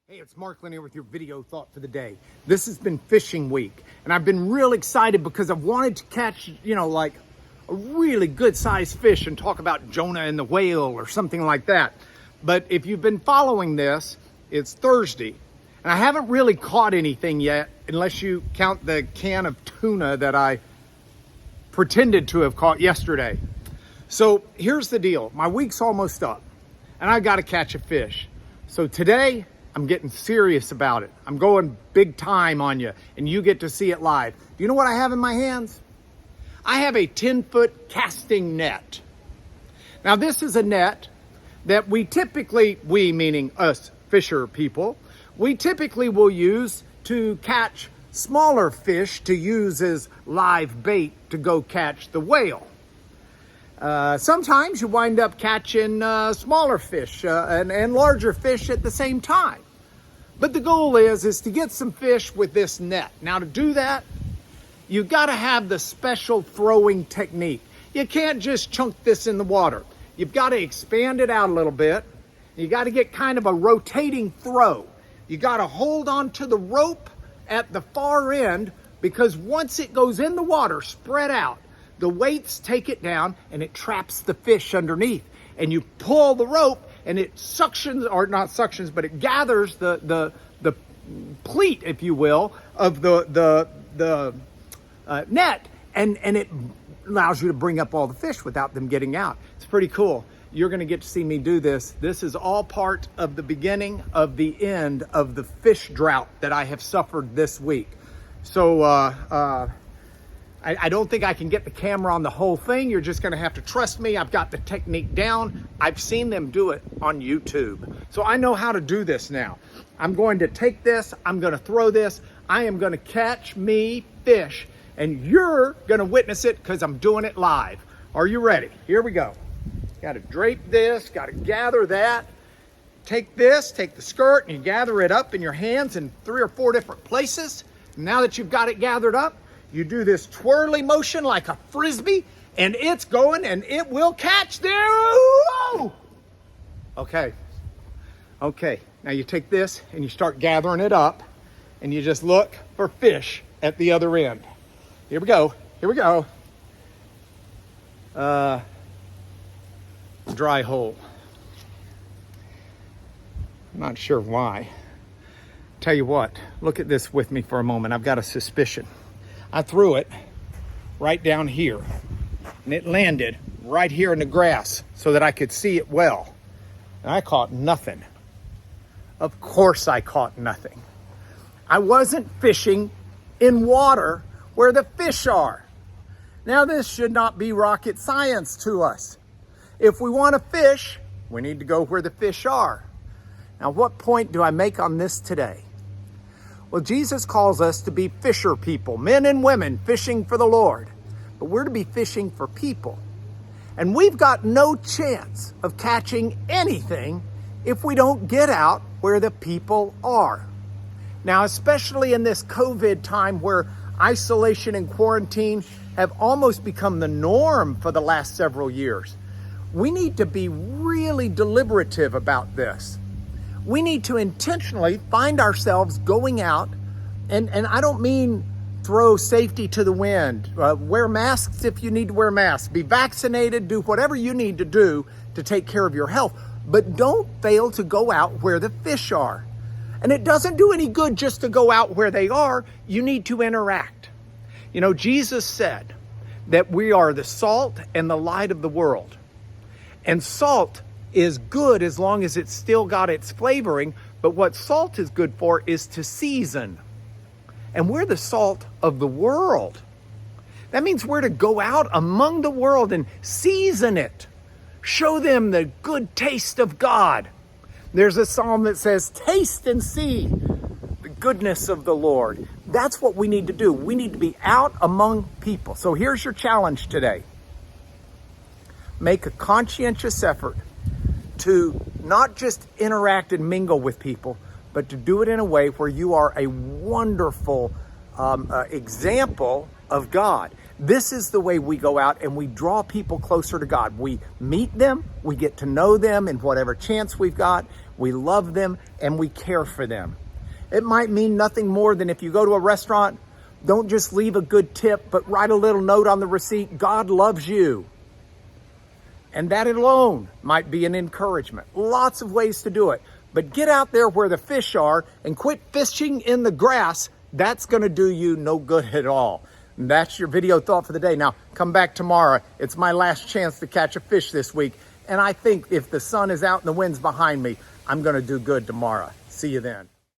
Hey, it's Mark Lanier with your video thought for the day. This has been fishing week, and I've been real excited because I've wanted to catch, like a really good sized fish and talk about Jonah and the whale or something like that. But if you've been following this, it's Thursday, and I haven't really caught anything yet, unless you count the can of tuna that I pretended to have caught yesterday. So here's the deal. My week's almost up, and I got to catch a fish. So today, I'm getting serious about it. I'm going big time on you, and you get to see it live. Do you know what I have in my hands? I have a 10-foot casting net. Now, this is a net that we meaning us fisher people, we typically will use to catch smaller fish to use as live bait to go catch the whale. Sometimes you wind up catching smaller fish and larger fish at the same time. But the goal is to get some fish with this net. Now, to do that, you've got to have the special throwing technique. You can't just chunk this in the water. You've got to expand it out a little bit. You got to get kind of a rotating throw. You got to hold on to the rope at the far end, because once it goes in the water, spread out, the weights take it down and it traps the fish underneath. And you pull the rope and it suctions, or not suctions, but it gathers the pleat, if you will, of the net, and it allows you to bring up all the fish without them getting out. It's pretty cool. You're going to get to see me do this. This is all part of the beginning of the end of the fish drought that I have suffered this week. So I don't think I can get the camera on the whole thing. You're just going to have to trust me. I've got the technique down. I've seen them do it on YouTube. So I know how to do this now. I'm going to take this. I'm going to throw this. I am going to catch me fish. And you're going to witness it because I'm doing it live. Are you ready? Here we go. Got to drape this. Got to gather that. Take this, take the skirt, and you gather it up in your hands in 3 or 4 different places. Now that you've got it gathered up, you do this twirly motion like a frisbee, and it's going, and it will catch there. Whoa! Okay. Now you take this and you start gathering it up, and you just look for fish at the other end. Here we go. Dry hole. I'm not sure why. Tell you what, look at this with me for a moment. I've got a suspicion. I threw it right down here, and it landed right here in the grass so that I could see it well. And I caught nothing. Of course I caught nothing. I wasn't fishing in water where the fish are. Now, this should not be rocket science to us. If we want to fish, we need to go where the fish are. Now, what point do I make on this today? Well, Jesus calls us to be fisher people, men and women fishing for the Lord. But we're to be fishing for people. And we've got no chance of catching anything if we don't get out where the people are. Now, especially in this COVID time where isolation and quarantine have almost become the norm for the last several years, we need to be really deliberative about this. We need to intentionally find ourselves going out, and I don't mean throw safety to the wind. Wear masks if you need to wear masks. Be vaccinated. Do whatever you need to do to take care of your health. But don't fail to go out where the fish are. And it doesn't do any good just to go out where they are. You need to interact. You know, Jesus said that we are the salt and the light of the world. And salt is good as long as it's still got its flavoring, but what salt is good for is to season. And we're the salt of the world. That means we're to go out among the world and season it. Show them the good taste of God. There's a psalm that says, taste and see the goodness of the Lord. That's what we need to do. We need to be out among people. So here's your challenge today. Make a conscientious effort to not just interact and mingle with people, but to do it in a way where you are a wonderful example of God. This is the way we go out and we draw people closer to God. We meet them, we get to know them in whatever chance we've got, we love them, and we care for them. It might mean nothing more than if you go to a restaurant, don't just leave a good tip, but write a little note on the receipt, God loves you. And that alone might be an encouragement. Lots of ways to do it. But get out there where the fish are and quit fishing in the grass. That's going to do you no good at all. And that's your video thought for the day. Now, come back tomorrow. It's my last chance to catch a fish this week. And I think if the sun is out and the wind's behind me, I'm going to do good tomorrow. See you then.